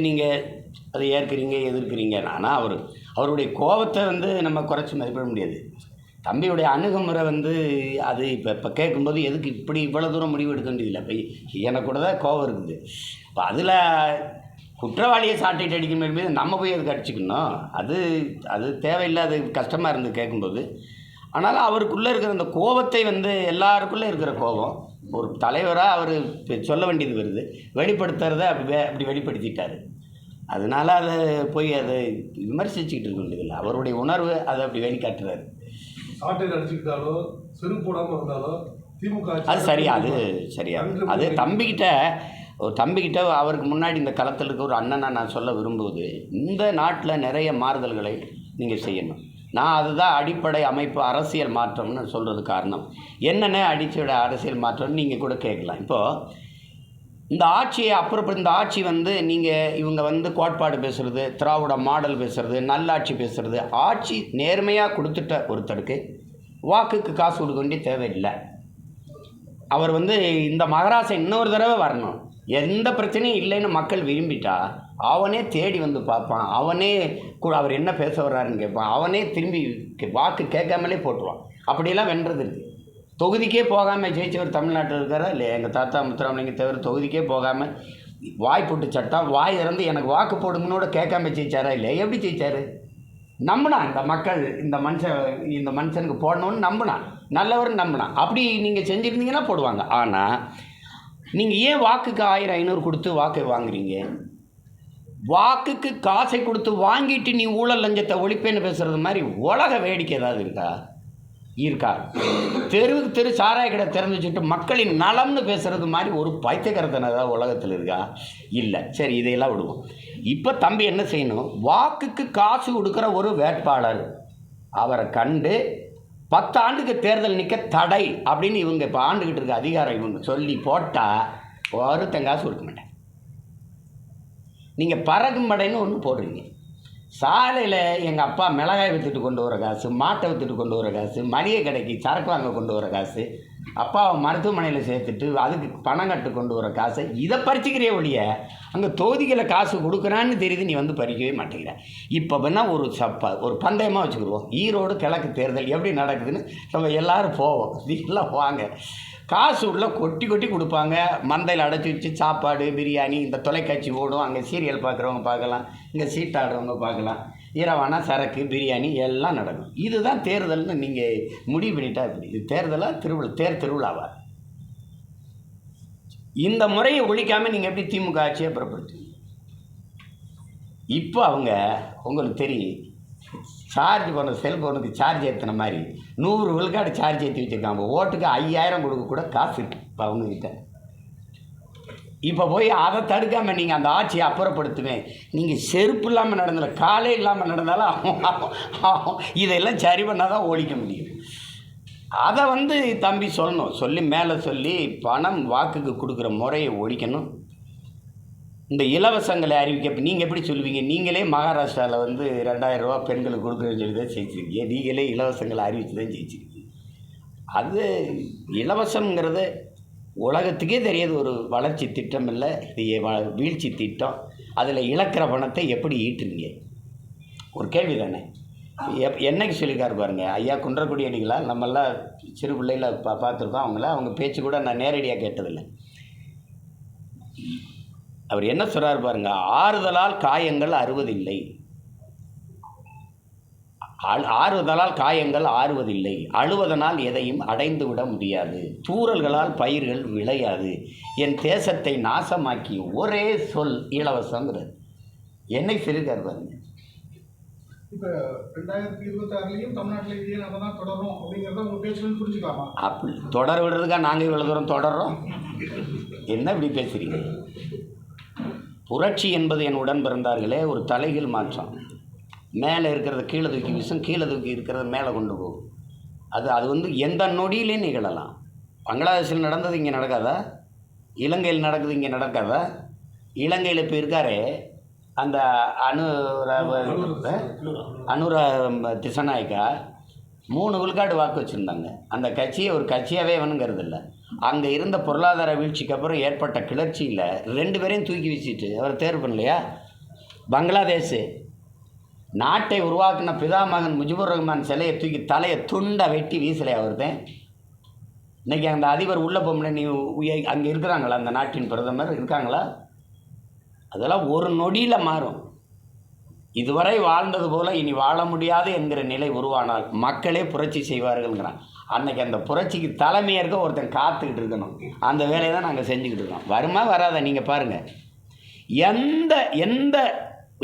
C: நீங்கள் அதை ஏற்கிறீங்க எதிர்க்கிறீங்க. ஆனால் அவருடைய கோபத்தை நம்ம குறைச்சி மதிப்பிட முடியாது. தம்பியுடைய அணுகுமுறை அது இப்போ கேட்கும்போது எதுக்கு இப்படி இவ்வளோ தூரம் முடிவு எடுக்க வேண்டியதில்லை. இப்போ எனக்கு கூட தான் கோபம் இருக்குது. இப்போ அதில் குற்றவாளியை சாட்டிட்டு அடிக்கும் மீது நம்ம போய் அதுக்கு அடிச்சுக்கணும், அது தேவையில்லை. அது கஷ்டமாக இருந்து கேட்கும்போது. ஆனாலும் அவருக்குள்ளே இருக்கிற அந்த கோபத்தை எல்லாருக்குள்ளே இருக்கிற கோபம் ஒரு தலைவராக அவர் சொல்ல வேண்டியது வருது, வெளிப்படுத்துறத அப்படி வெளிப்படுத்திட்டார். அதனால் அதை போய் அதை விமர்சிச்சுக்கிட்டு இருக்க வேண்டியதில்லை. அவருடைய உணர்வு அதை அப்படி வெளிக்காட்டுறாரு.
D: சாட்டையில் அடிச்சுக்கிட்டாலோ செருப்பு போடாமல் இருந்தாலோ திமுக
C: அது சரியா? அது சரியா? அது தம்பிக்கிட்ட அவருக்கு முன்னாடி இந்த களத்தில் இருக்க ஒரு அண்ணனாக நான் சொல்ல விரும்புவது, இந்த நாட்டில் நிறைய மாறுதல்களை நீங்கள் செய்யணும். நான் அதுதான் அடிப்படை அமைப்பு அரசியல் மாற்றம்னு சொல்கிறது காரணம். என்னென்ன அடிப்படை அரசியல் மாற்றம்னு நீங்கள் கூட கேட்கலாம். இப்போது இந்த ஆட்சியை இந்த ஆட்சி நீங்கள் இவங்க கோட்பாடு பேசுகிறது, திராவிட மாடல் பேசுகிறது, நல்லாட்சி பேசுகிறது. ஆட்சி நேர்மையாக கொடுத்துட்ட ஒருத்தருக்கு வாக்குக்கு காசு கொடுக்க வேண்டிய தேவையில்லை. அவர் இந்த மகராசை இன்னொரு தடவை வரணும், எந்த பிரச்சனையும் இல்லைன்னு மக்கள் விரும்பிட்டா அவனே தேடி பார்ப்பான், அவனே அவர் என்ன பேச வர்றாருன்னு கேட்பான், அவனே திரும்பி வாக்கு கேட்காமலே போட்டுருவான். அப்படியெல்லாம் வென்றது இருக்குது. தொகுதிக்கே போகாமல் ஜெயிச்சவர் தமிழ்நாட்டில் இருக்காரா இல்லையா? எங்கள் தாத்தா முத்துராமலிங்க தவிர தொகுதிக்கே போகாமல் வாய் போட்டு சட்டம் வாய் இறந்து எனக்கு வாக்கு போடுங்கன்னோட கேட்காம ஜெயிச்சாரா இல்லையா? எப்படி ஜெயிச்சார்? நம்பினான் இந்த மக்கள், இந்த மனுஷனுக்கு போடணும்னு நம்பினான், நல்லவர்னு நம்பினான். அப்படி நீங்கள் செஞ்சுருந்தீங்கன்னா போடுவாங்க. ஆனால் நீங்கள் ஏன் வாக்குக்கு 1000-500 கொடுத்து வாக்கை வாங்குறீங்க? வாக்குக்கு காசை கொடுத்து வாங்கிட்டு நீ ஊழல் லஞ்சத்தை ஒழிப்பேன்னு பேசுகிறது மாதிரி உலக வேடிக்கை ஏதாவது இருக்கா? தெருவுக்கு தெரு சாராய கடை திறந்து வச்சுட்டு மக்களின் நலம்னு பேசுகிறது மாதிரி ஒரு பைத்தியக்காரத்தனம் ஏதாவது உலகத்தில் இருக்கா? இல்லை. சரி, இதையெல்லாம் விடுவோம். இப்போ தம்பி என்ன செய்யணும்? வாக்குக்கு காசு கொடுக்குற ஒரு வேட்பாளர் அவரை கண்டு 10 ஆண்டுக்கு தேர்தல் நிற்க தடை அப்படின்னு இவங்க இப்போ ஆண்டுகிட்டு இருக்க அதிகாரம் இவங்க சொல்லி போட்டால் ஒருத்தன் காசு கொடுக்க மாட்டேன். நீங்கள் பறக்கும் படைன்னு ஒன்று போடுறீங்க. சாலையில் எங்கள் அப்பா மிளகாய் விற்றுட்டு கொண்டு வர காசு, மாட்டை விற்றுட்டு கொண்டு வர காசு, மளிகை கடைக்கு சரக்கு வாங்க கொண்டு வர காசு, அப்பாவை மருத்துவமனையில் சேர்த்துட்டு அதுக்கு பணம் கட்டு கொண்டு வர காசை இதை பறிச்சுக்கிறிய ஒழிய அங்கே தொகுதிகளை காசு கொடுக்குறான்னு தெரியுது, நீ பறிக்கவே மாட்டேங்கிற. இப்போ வேணால் ஒரு பந்தயமாக வச்சுக்கிடுவோம். ஈரோடு கிழக்கு தேர்தல் எப்படி நடக்குதுன்னு நம்ம எல்லோரும் போவோம். எல்லாம் வாங்க, காசு உள்ள கொட்டி கொடுப்பாங்க. மந்தையில் அடைச்சி வச்சு சாப்பாடு பிரியாணி, இந்த தொலைக்காட்சி ஓடும், அங்கே சீரியல் பார்க்குறவங்க பார்க்கலாம், இங்கே சீட்டாடுறவங்க பார்க்கலாம், இரவானா சரக்கு பிரியாணி எல்லாம் நடக்கும். இதுதான் தேர்தல்னு நீங்கள் முடிவு பண்ணிட்டா இப்படி இது தேர்தலாக திருவிழாவா? இந்த முறையை ஒழிக்காமல் நீங்கள் எப்படி திமுக ஆட்சியை புறப்படுத்துவீங்க? இப்போ அவங்க உங்களுக்கு தெரியும், சார்ஜ் பண்ண செல்ஃபோனுக்கு சார்ஜ் ஏற்றின மாதிரி 100 விழுக்காடு சார்ஜ் ஏற்றி வச்சுருக்காங்க. ஓட்டுக்கு 5000 கொடுக்க கூட காசு இருக்குது இப்போ அவங்கக்கிட்ட. இப்போ போய் அதை தடுக்காமல் நீங்கள் அந்த ஆட்சியை அப்புறப்படுத்துவேன். நீங்கள் செருப்பு இல்லாமல் நடந்தல, காலே இல்லாமல் நடந்தாலும் இதெல்லாம் சரி பண்ணால் தான் ஒழிக்க முடியும். அதை தம்பி சொல்லணும், சொல்லி மேலே சொல்லி பணம் வாக்குக்கு கொடுக்குற முறையை ஒழிக்கணும். இந்த இலவசங்களை அறிவிக்க நீங்கள் எப்படி சொல்லுவீங்க? நீங்களே மகாராஷ்டிராவில் 2000 ரூபா பெண்களுக்கு கொடுக்குறேன்னு சொல்லி தான் ஜெயிச்சிருக்கீங்க. நீங்களே இலவசங்களை அறிவித்து தான் ஜெயிச்சிருக்கீங்க. அது இலவசங்கிறது உலகத்துக்கே தெரியாது, ஒரு வளர்ச்சி திட்டம் இல்லை, இது வீழ்ச்சி திட்டம். அதில் இழக்கிற பணத்தை எப்படி ஈட்டுறீங்க? ஒரு கேள்வி தானே. என்னைக்கு சொல்லியிருக்காரு பாருங்க ஐயா குன்றக்குடி அடிகளார். நம்மெல்லாம் சிறு பிள்ளையில் பார்த்துருக்கோம் அவங்க பேச்சு கூட நான் நேரடியாக கேட்டதில்லை. அவர் என்ன சொல்கிறார் பாருங்க, ஆறுதலால் காயங்கள் அறுவதில்லை, ஆறுதலால் காயங்கள் ஆறுவதில்லை, அழுவதனால் எதையும் அடைந்து விட முடியாது, தூறல்களால் பயிர்கள் விளையாது, என் தேசத்தை நாசமாக்கி ஒரே சொல் இலவசங்கிறது. என்னை சொல்லியிருக்கார் பாருங்க.
B: இப்போ 2026 தமிழ்நாட்டில் இதே நம்ம தான் தொடரும் அப்படிங்கிறத உங்கள் பேச்சுன்னு புரிஞ்சுக்கலாமா?
C: அப்படி தொடர விடுறதுக்காக நாங்கள் இவ்வளோ தூரம் தொடர்றோம்? என்ன இப்படி பேசுகிறீங்க? புரட்சி என்பது என் உடன் பிறந்தார்களே ஒரு தலைகீழ் மாற்றம். மேலே இருக்கிறத கீழே தூக்கி வீசும், கீழே தூக்கி இருக்கிறத மேலே கொண்டு போகும். அது எந்த நொடியிலே நிகழலாம். பங்களாதேஷில் நடந்தது இங்கே நடக்காதா? இலங்கையில் நடக்குது இங்கே நடக்காதா? இலங்கையில் இப்போ இருக்காரே அந்த அனுரா திசநாயக்கா 3 விழுக்காடு வாக்கு வச்சுருந்தாங்க. அந்த கட்சியை ஒரு கட்சியாகவே வேணுங்கிறது இல்லை. அங்கே இருந்த பொருளாதார வீழ்ச்சிக்கு அப்புறம் ஏற்பட்ட கிளர்ச்சியில் 2 பேரையும் தூக்கி வீசிட்டு அவர் தேர்வு பண்ணலையா? பங்களாதேஷு நாட்டை உருவாக்கின பிதாமகன் முஜிபுர் ரஹ்மான் சிலையை தூக்கி தலையை துண்டை வெட்டி வீசலையா அவர்தான்? இன்றைக்கி அந்த அதிபர் உள்ளே போகமுடிய நீ அங்கே இருக்கிறாங்களா? அந்த நாட்டின் பிரதமர் இருக்காங்களா? அதெல்லாம் ஒரு நொடியில் மாறும். இதுவரை வாழ்ந்தது போல் இனி வாழ முடியாது என்கிற நிலை உருவானால் மக்களே புரட்சி செய்வார்கள்ங்கிறான். அன்றைக்கி அந்த புரட்சிக்கு தலைமையேற்க ஒருத்தன் காத்துக்கிட்டு இருக்கணும். அந்த வேலையை தான் நாங்கள் செஞ்சுக்கிட்டு இருக்கோம். வருமா வராத நீங்கள் பாருங்கள். எந்த எந்த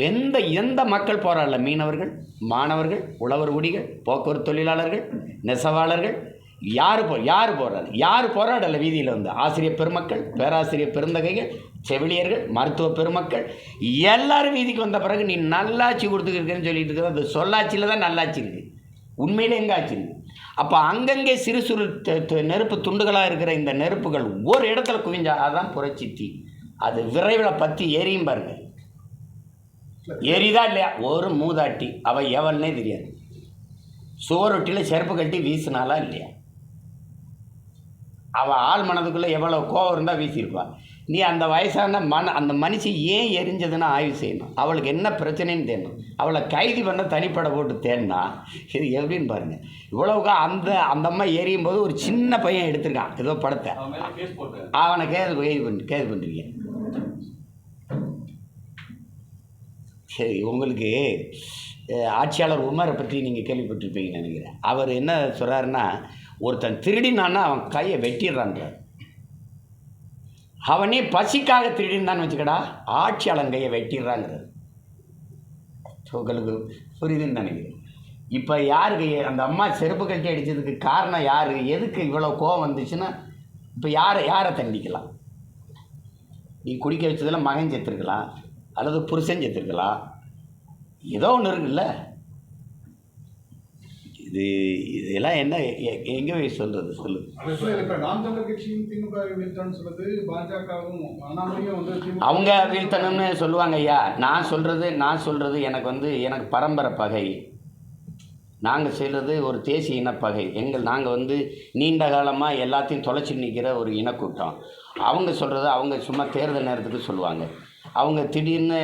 C: எந்த எந்த மக்கள் போராடல, மீனவர்கள், மாணவர்கள், உழவர் குடிகள், போக்குவரத்து தொழிலாளர்கள், நெசவாளர்கள், யார் போராடலை வீதியில் ஆசிரியர் பெருமக்கள், பேராசிரியர் பெருந்தகைகள், செவிலியர்கள், மருத்துவ பெருமக்கள் எல்லாரும் வீதிக்கு வந்த பிறகு நீ நல்லாட்சி கொடுத்துருக்கேன்னு சொல்லிட்டு இருக்கிற அந்த சொல்லாட்சியில் தான் நல்லாட்சி இருக்குது. உண்மையிலே எங்கே ஆட்சி இருக்குது? அப்போ அங்கங்கே சிறு சிறு நெருப்பு துண்டுகளாக இருக்கிற இந்த நெருப்புகள் ஒரு இடத்துல குவிஞ்சா அதுதான் புரட்சி தீ. அது விரைவில் பற்றி எரியும் பாருங்க. எரிதா இல்லையா? ஒரு மூதாட்டி அவள் எவன்னே தெரியாது. சுவரொட்டியில் செருப்பு கட்டி வீசினாலா இல்லையா? அவள் ஆள் மனதுக்குள்ளே எவ்வளோ கோவம் இருந்தால் வீசியிருப்பாள். நீ அந்த வயசான அந்த மனுஷி ஏன் எரிஞ்சதுன்னு ஆய்வு செய்யணும். அவளுக்கு என்ன பிரச்சனைன்னு தேடணும். அவளை கைது பண்ண தனிப்படை போட்டு தேடினா இது எப்படின்னு பாருங்கள். இவ்வளவுக்கா அந்த அம்மா எரியும் போது ஒரு சின்ன பையன் எடுத்திருக்கான் ஏதோ படத்தை, அவனை கேது பண்ணுறீங்க. சரி, உங்களுக்கு ஆட்சியாளர் உமரை பற்றி நீங்கள் கேள்விப்பட்டிருப்பீங்கன்னு நினைக்கிறேன். அவர் என்ன சொல்கிறாருன்னா, ஒருத்தன் திருடினான்னா அவன் கையை வெட்டிடுறான்றார். அவனே பசிக்காக திருடினான்னு வச்சுக்கடா, ஆட்சியாளன் கையை வெட்டிடுறாங்கிறது. உங்களுக்கு புரியுதுன்னு நினைக்கிறேன். இப்போ யாருக்கு அந்த அம்மா செருப்பு கட்டி அடித்ததுக்கு காரணம் யார்? எதுக்கு இவ்வளோ கோவம் வந்துச்சுன்னா இப்போ யாரை தண்டிக்கலாம்? நீ குடிக்க வச்சதில் மகன் செத்துருக்கலாம், அல்லது புருஷன் செத்துருக்கலாம், ஏதோ ஒன்று இருக்குல்ல. இதெல்லாம் என்ன எங்கே போய் சொல்கிறது சொல்லுது?
B: இப்போ நாம் தமிழர் கட்சியும் திமுக வீழ்த்தணும்னு சொல்லுது, பாஜகவும் அண்ணாமலையும்
C: அவங்க வீழ்த்தணும்னு சொல்லுவாங்க. ஐயா, நான் சொல்கிறது எனக்கு பரம்பரை பகை. நாங்கள் செய்கிறது ஒரு தேசிய இனப்பகை. நாங்கள் நீண்ட காலமாக எல்லாத்தையும் தொலைச்சி நிற்கிற ஒரு இனக்கூட்டம். அவங்க சொல்கிறது அவங்க சும்மா தேர்தல் நேரத்துக்கு சொல்லுவாங்க. அவங்க திடீர்னு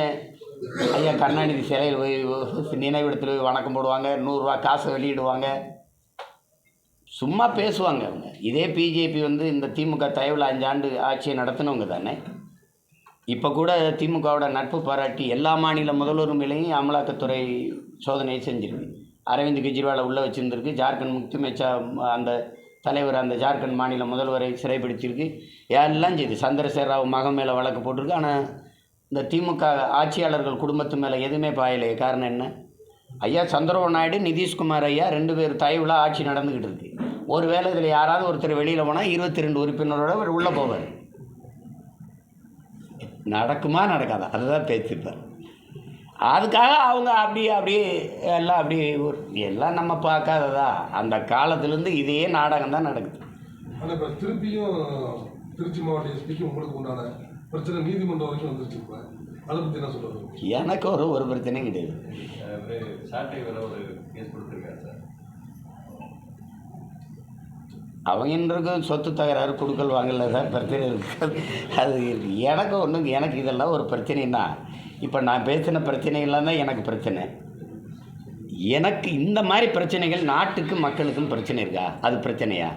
C: ஐயா கருணாநிதி சிலையில் போய் நினைவிடத்தில் போய் வணக்கம் போடுவாங்க, 100 ரூபா காசை வெளியிடுவாங்க, சும்மா பேசுவாங்க. அவங்க இதே பிஜேபி இந்த திமுக தயவில் 5 ஆண்டு ஆட்சியை நடத்தினவங்க தானே. இப்போ கூட திமுகவோட நட்பு பாராட்டி எல்லா மாநில முதல்வர் மேலேயும் அமலாக்கத்துறை சோதனையை செஞ்சிருக்கு. அரவிந்த் கெஜ்ரிவாலை உள்ளே வச்சுருந்துருக்கு. ஜார்க்கண்ட் முக்தி மோர்ச்சா அந்த தலைவர் அந்த ஜார்க்கண்ட் மாநில முதல்வரை சிறைப்படுத்தியிருக்கு. எல்லாம் செய்து சந்திரசேகர ராவ் மகன் மேலே வழக்கு போட்டிருக்கு. ஆனால் இந்த திமுக ஆட்சியாளர்கள் குடும்பத்து மேலே எதுவுமே பாயலையே. காரணம் என்ன? ஐயா சந்திரபாபு நாயுடு, நிதிஷ்குமார் ஐயா 2 பேர் தயவில் ஆட்சி நடந்துக்கிட்டு இருக்கு. ஒரு வேளை இதில் யாராவது ஒருத்தர் வெளியில் போனால் 22 உறுப்பினரோட அவர் உள்ளே போவார். நடக்குமா நடக்காதா அதுதான் பேசியிருப்பார். அதுக்காக அவங்க அப்படியே எல்லாம் எல்லாம் நம்ம பார்க்காததா. அந்த காலத்துலேருந்து இதே நாடகம் தான் நடக்குது.
D: ஆனால் இப்போ திருப்பியும் திருச்சி மாவட்ட எஸ்பிக்கு உங்களுக்கு உண்டான பிரச்சனை நீதிமன்றம் வரைக்கும் வந்துருச்சு. இப்போ அதை பற்றி என்ன சொல்கிறது?
C: எனக்கு ஒரு பிரச்சனையும் கிடையாது.
E: சாட்டை வேற ஒரு கேஸ் கொடுத்துருக்காரு சார்.
C: அவங்களுக்கு சொத்து தகராறு கொடுக்கல் வாங்கல தான் பிரச்சனை இருக்குது. அது எனக்கு இதெல்லாம் ஒரு பிரச்சனைன்னா, இப்போ நான் பேசின பிரச்சனைகள்லாம் தான் எனக்கு பிரச்சனை. எனக்கு இந்த மாதிரி பிரச்சனைகள் நாட்டுக்கு மக்களுக்கும் பிரச்சனை இருக்கா? அது பிரச்சனையா?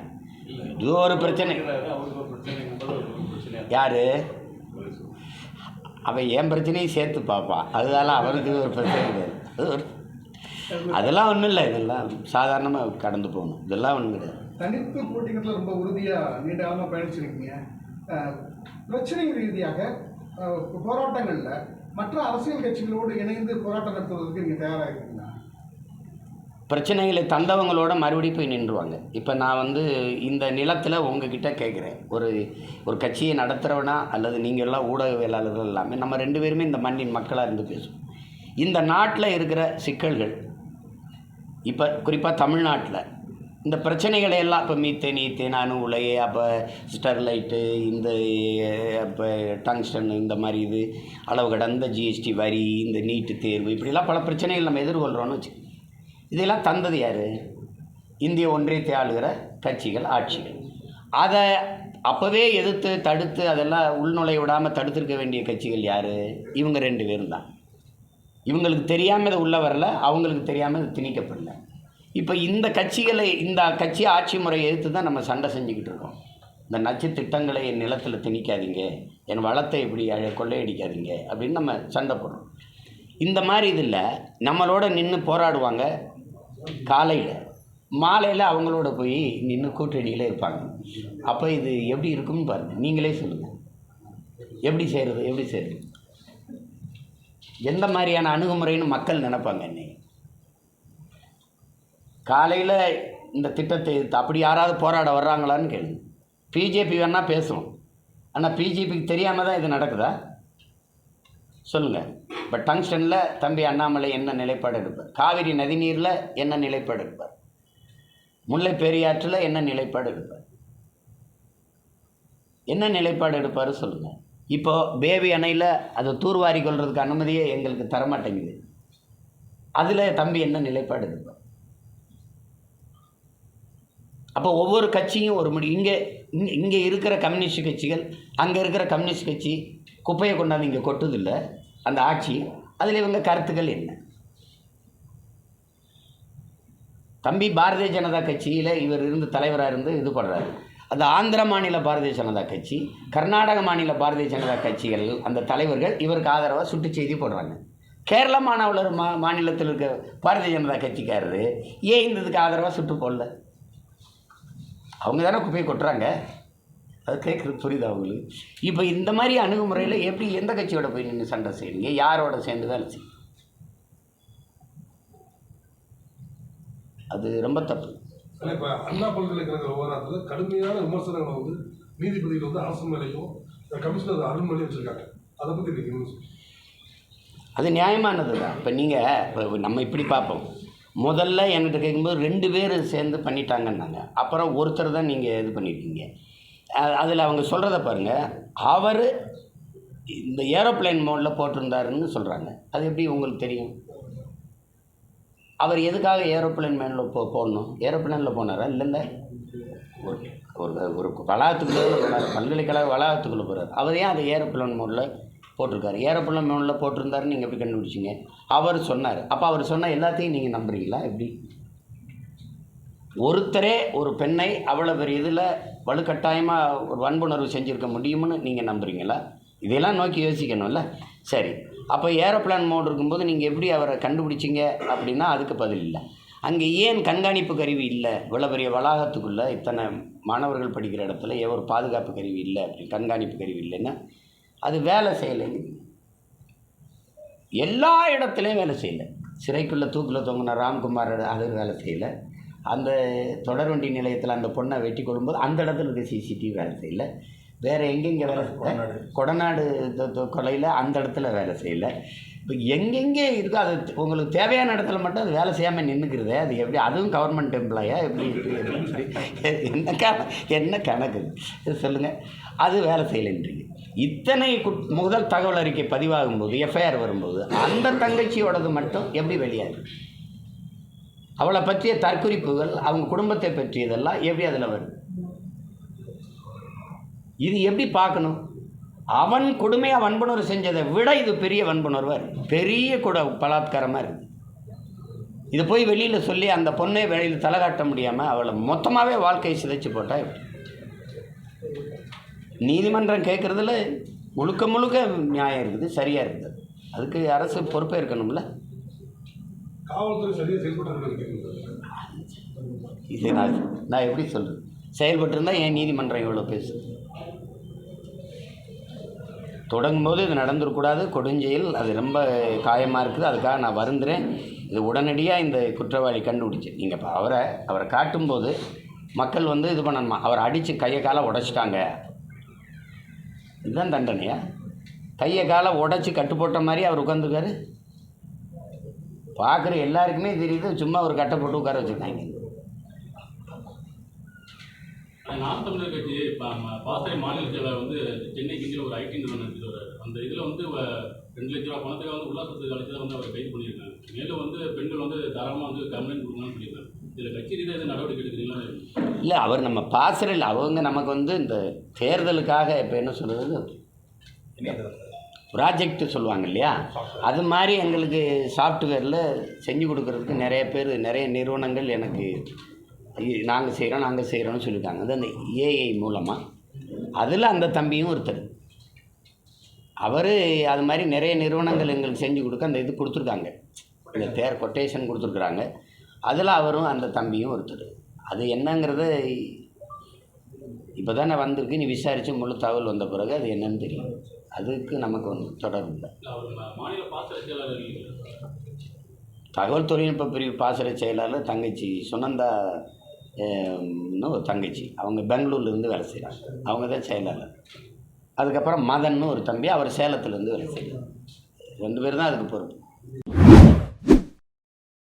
C: இது ஒரு பிரச்சனை.
E: அவருக்கு ஒரு பிரச்சனை
C: யார்? அவன் என் பிரச்சனையும் சேர்த்து பார்ப்பான். அதனால அவருக்கு ஒரு பிரச்சனை கிடையாது. அதெல்லாம் ஒன்றும் இல்லை. இதெல்லாம் சாதாரணமாக கடந்து போகணும். இதெல்லாம் ஒன்றும் கிடையாது.
B: தனித்து போட்டிகளில் ரொம்ப உறுதியாக நீண்ட காலமாக பயணிச்சிருக்கீங்க. பிரச்சனை ரீதியாக போராட்டங்களில் மற்ற அரசியல் கட்சிகளோடு இணைந்து போராட்டம் நடத்துவதற்கு நீங்கள் தயாராக இருக்கீங்களா?
C: பிரச்சனைகளை தந்தவங்களோட மறுபடியும் போய் நின்றுவாங்க. இப்போ நான் இந்த நிலத்தில் உங்ககிட்ட கேட்குறேன், ஒரு கட்சியை நடத்துகிறவனா அல்லது நீங்கள் எல்லாம் ஊடகவியலாளர்கள் எல்லாமே நம்ம 2 பேருமே இந்த மண்ணின் மக்களாக இருந்து பேசுவோம். இந்த நாட்டில் இருக்கிற சிக்கல்கள், இப்போ குறிப்பாக தமிழ்நாட்டில் இந்த பிரச்சனைகளை எல்லாம், இப்போ மீத்தேன் அணு உலை, அப்போ ஸ்டெர்லைட்டு, இந்த இப்போ டங்ஸ்டன், இந்த மாதிரி இது அளவு கடந்த ஜிஎஸ்டி வரி, இந்த நீட்டு தேர்வு, இப்படிலாம் பல பிரச்சனைகள் நம்ம எதிர்கொள்கிறோன்னு வச்சு. இதெல்லாம் தந்தது யார்? இந்திய ஒன்றியத்தை ஆளுகிற கட்சிகள், ஆட்சிகள். அதை அப்போவே எதிர்த்து தடுத்து அதெல்லாம் உள்நுழைய விடாமல் தடுத்திருக்க வேண்டிய கட்சிகள் யார்? இவங்க 2 பேரும் தான். இவங்களுக்கு தெரியாமல் இது உள்ளே வரல, அவங்களுக்கு தெரியாமல் இது திணிக்கப்படல. இப்போ இந்த கட்சி ஆட்சி முறையை எதிர்த்து தான் நம்ம சண்டை செஞ்சுக்கிட்டு இருக்கோம். இந்த நச்சு திட்டங்களை என் நிலத்தில் திணிக்காதீங்க, என் வளத்தை இப்படி கொள்ளையடிக்காதீங்க அப்படின்னு நம்ம சண்டை போடுறோம். இந்த மாதிரி இதில் நம்மளோட நின்று போராடுவாங்க. காலையில் மாலையில் அவங்களோட போய் நின்று கூட்டணியில் இருப்பாங்க. அப்போ இது எப்படி இருக்குன்னு பாருங்கள், நீங்களே சொல்லுங்கள். எப்படி செய்கிறது எந்த மாதிரியான அணுகுமுறைன்னு மக்கள் நினைப்பாங்க. என்னை காலையில் இந்த திட்டத்தை அப்படி யாராவது போராட வர்றாங்களான்னு கேள்வி. பிஜேபி வேணால் பேசுவோம், ஆனால் பிஜேபிக்கு தெரியாமல் தான் இது நடக்குதா? சொல்லுங்கள். இப்போ டங்ஸ்டனில் தம்பி அண்ணாமலை என்ன நிலைப்பாடு எடுப்பார்? காவிரி நதிநீரில் என்ன நிலைப்பாடு எடுப்பார்? முல்லை பெரியாற்றில் என்ன நிலைப்பாடு எடுப்பார்? என்ன நிலைப்பாடு எடுப்பார் சொல்லுங்கள். இப்போது பேபி அணையில் அதை தூர்வாரி கொள்றதுக்கு அனுமதியே எங்களுக்கு தரமாட்டேங்குது. அதில் தம்பி என்ன நிலைப்பாடு எடுப்பார்? அப்போ ஒவ்வொரு கட்சியும் ஒரு இங்கே இருக்கிற கம்யூனிஸ்ட் கட்சிகள், அங்கே இருக்கிற கம்யூனிஸ்ட் கட்சி குப்பையை கொண்டாந்து இங்கே கொட்டுதில்லை அந்த ஆட்சி. அதில் இவங்க கருத்துக்கள் என்ன? தம்பி பாரதிய ஜனதா கட்சியில் இவர் இருந்து தலைவராக இருந்து இது பண்ணுறாரு. அந்த ஆந்திர மாநில பாரதிய ஜனதா கட்சி, கர்நாடக மாநில பாரதிய ஜனதா கட்சிகள், அந்த தலைவர்கள் இவருக்கு ஆதரவாக சுட்டு செய்தி போடுறாங்க. கேரள மாநிலத்தில் இருக்க பாரதிய ஜனதா கட்சிக்காரரு ஏன் இதுக்கு ஆதரவாக சுட்டு போடல? அவங்க தானே குப்பையை கொட்டுறாங்க. அது கேட்குறது புரியுது அவங்களுக்கு. இப்போ இந்த மாதிரி அணுகுமுறையில் எப்படி எந்த கட்சியோட போய் நின்று சண்டை செய்யுங்க? யாரோட சேர்ந்து வேலை செய்யும்? அது ரொம்ப தப்பு.
D: இப்போ அண்ணா பல்கலைக்கழக விவகாரத்தில் கடுமையான விமர்சனங்களை நீதிபதிகள் அரசு மேலேயும் கமிஷனர் அருண் மேலேயும் வச்சுருக்காங்க. அதை பற்றி நீங்கள்
C: அது நியாயமானது தான். இப்போ நீங்கள் நம்ம இப்படி பார்ப்போம். முதல்ல என்கிட்ட கேட்கும்போது 2 பேர் சேர்ந்து பண்ணிட்டாங்கன்னாங்க. அப்புறம் ஒருத்தர் தான் நீங்கள் இது பண்ணியிருக்கீங்க. அதில் அவங்க சொல்கிறத பாருங்கள். அவர் இந்த ஏரோப்ளைன் மோடில் போட்டிருந்தாருன்னு சொல்கிறாங்க. அது எப்படி உங்களுக்கு தெரியும்? அவர் எதுக்காக ஏரோப்ளைன் மேனில் போடணும்? ஏரோப்ளைனில் போனாரா? இல்லைல்ல, ஒரு வளாகத்துக்குள்ளே போனார், பல்கலைக்கழக வளாகத்துக்குள்ளே போகிறார். அவர் ஏன் அதை ஏரோப்ளைன் மோடில் போட்டிருக்காரு? ஏரோப்ளைன் மோடில் போட்டிருந்தாருன்னு நீங்கள் எப்படி கண்டுபிடிச்சிங்க? அவர் சொன்னார். அப்போ அவர் சொன்ன எல்லாத்தையும் நீங்கள் நம்புறீங்களா? எப்படி? ஒருத்தரே ஒரு பெண்ணை அவ்வளோ பெரிய இதில் வலுக்கட்டாயமாக ஒரு வன்புணர்வு செஞ்சுருக்க முடியும்னு நீங்கள் நம்புறீங்களா? இதெல்லாம் நோக்கி யோசிக்கணும்ல. சரி, அப்போ ஏரோப்ளான் மோடு இருக்கும்போது நீங்கள் எப்படி அவரை கண்டுபிடிச்சிங்க அப்படின்னா அதுக்கு பதில் இல்லை. அங்கே ஏன் கண்காணிப்பு கருவி இல்லை? இவ்வளோ பெரிய வளாகத்துக்குள்ளே இத்தனை மாணவர்கள் படிக்கிற இடத்துல ஏன் ஒரு பாதுகாப்பு கருவி இல்லை? அப்படி கண்காணிப்பு கருவி இல்லைன்னா அது வேலை செய்யலைங்க. எல்லா இடத்துலையும் வேலை செய்யலை. சிறைக்குள்ளே தூக்கில் தொங்கின ராம்குமார் அது வேலை செய்யலை. அந்த தொடர்வண்டி நிலையத்தில் அந்த பொண்ணை வெட்டி கொள்ளும்போது அந்த இடத்துல இருக்க சிசிடிவி வேலை செய்யலை. வேறு எங்கெங்கே வேலை கொடநாடு கொலையில் அந்த இடத்துல வேலை செய்யலை. இப்போ எங்கெங்கே இருக்கோ அது உங்களுக்கு தேவையான இடத்துல மட்டும் அது வேலை செய்யாமல் நின்றுக்கிறது. அது எப்படி அதுவும் கவர்மெண்ட் எம்ப்ளாயா எப்படி என்ன கணக்கு இது சொல்லுங்கள். அது வேலை செய்யலைன்றீங்க. இத்தனை முதல் தகவல் அறிக்கை பதிவாகும்போது எஃப்ஐஆர் வரும்போது அந்த தங்கச்சியோடது மட்டும் எப்படி வெளியாகுது? அவளை பற்றிய தற்குறிப்புகள் அவங்க குடும்பத்தை பற்றியதெல்லாம் எப்படி அதில் வருது? இது எப்படி பார்க்கணும்? அவன் கொடுமையாக வன்புணர்வு செஞ்சதை விட இது பெரிய வன்புணர்வாக இருக்குது, பெரிய பலாத்காரமாக இருக்குது. இதை போய் வெளியில் சொல்லி அந்த பொண்ணை வெளியில் தலை காட்ட முடியாமல் அவளை மொத்தமாகவே வாழ்க்கையை சிதைச்சு போட்டால் எப்படி? நீதிமன்றம் கேட்குறதுல முழுக்க முழுக்க நியாயம் இருக்குது, சரியாக இருக்குது. அதுக்கு அரசு பொறுப்பே இருக்கணும்ல.
D: காவல்துறை சரியாக செயல்பட்டு
C: இது நான் எப்படி சொல்கிறது? செயல்பட்டுருந்தால் என் நீதிமன்றம் இவ்வளோ பேசுது. தொடங்கும்போது இது நடந்துடக்கூடாது, கொடுஞ்செயல், அது ரொம்ப காயமாக இருக்குது, அதுக்காக நான் வருந்துறேன். இது உடனடியாக இந்த குற்றவாளி கண்டுபிடிச்சு நீங்கள் இப்போ அவரை காட்டும்போது மக்கள் வந்து இது பண்ணணுமா? அவரை அடித்து கையை காலை உடைச்சிட்டாங்க, இதுதான் தண்டனையா? கையை காலை உடைச்சி கட்டு போட்ட மாதிரி அவர் உட்காந்துருக்காரு. பார்க்குற எல்லாருக்குமே தெரியுது, சும்மா ஒரு கட்டை போட்டு உட்கார வச்சுருக்காங்க.
F: நாம் தமிழர் கட்சி பாசறை மாநில செயலர் வந்து சென்னை கிண்டியில் ஒரு ஐடி நிறுவனம் நடத்திட்டு வர்றாரு. அந்த இதில் வந்து 2 லட்ச ரூபா பணத்துக்கு வந்து உல்லாசத்துக்கு அழைச்சி வந்து அவரை கைது பண்ணியிருக்காங்க. மேலும் வந்து பெண்கள் வந்து தாராளமாக வந்து கம்ப்ளைண்ட் கொடுக்கணும்னு சொல்லியிருக்காங்க. இதில் கட்சி ரீதியாக எதுவும் நடவடிக்கை எடுக்கிறீங்களா?
C: இல்லை, அவர் நம்ம பாசறையில் அவங்க நமக்கு வந்து இந்த தேர்தலுக்காக இப்போ என்ன சொல்கிறது ப்ராஜெக்ட் சொல்லுவாங்க இல்லையா, அது மாதிரி எங்களுக்கு சாஃப்ட்வேரில் செஞ்சு கொடுக்குறதுக்கு நிறைய பேர் நிறைய நிறுவனங்கள் எனக்கு நாங்கள் செய்கிறோன்னு சொல்லியிருக்காங்க. அது அந்த ஏஐ மூலமாக. அதில் அந்த தம்பியும் ஒருத்தர், அவர் அது மாதிரி நிறைய நிறுவனங்கள் எங்களுக்கு செஞ்சு கொடுக்க அந்த இது கொடுத்துருக்காங்க, இந்த கொட்டேஷன் கொடுத்துருக்குறாங்க. அதில் அவரும் அந்த தம்பியும் ஒருத்தர். அது என்னங்கிறது இப்போ தானே வந்திருக்கு, நீ விசாரித்து முழு தகவல் வந்த பிறகு அது என்னன்னு தெரியும். அதுக்கு நமக்கு வந்து தொடர்பு இல்லை.
F: மாநில பாசறை செயலாளர்
C: தகவல் தொழில்நுட்ப பிரிவு பாசறை செயலாளர் தங்கச்சி சுனந்தா ஒரு தங்கச்சி, அவங்க பெங்களூர்லேருந்து வேலை செய்கிறாங்க, அவங்க தான் செயலாளர். அதுக்கப்புறம் மதன்னு ஒரு தம்பி, அவர் சேலத்துலேருந்து வேலை செய்கிறார். 2 பேர் தான் அதுக்கு பொறுப்பு.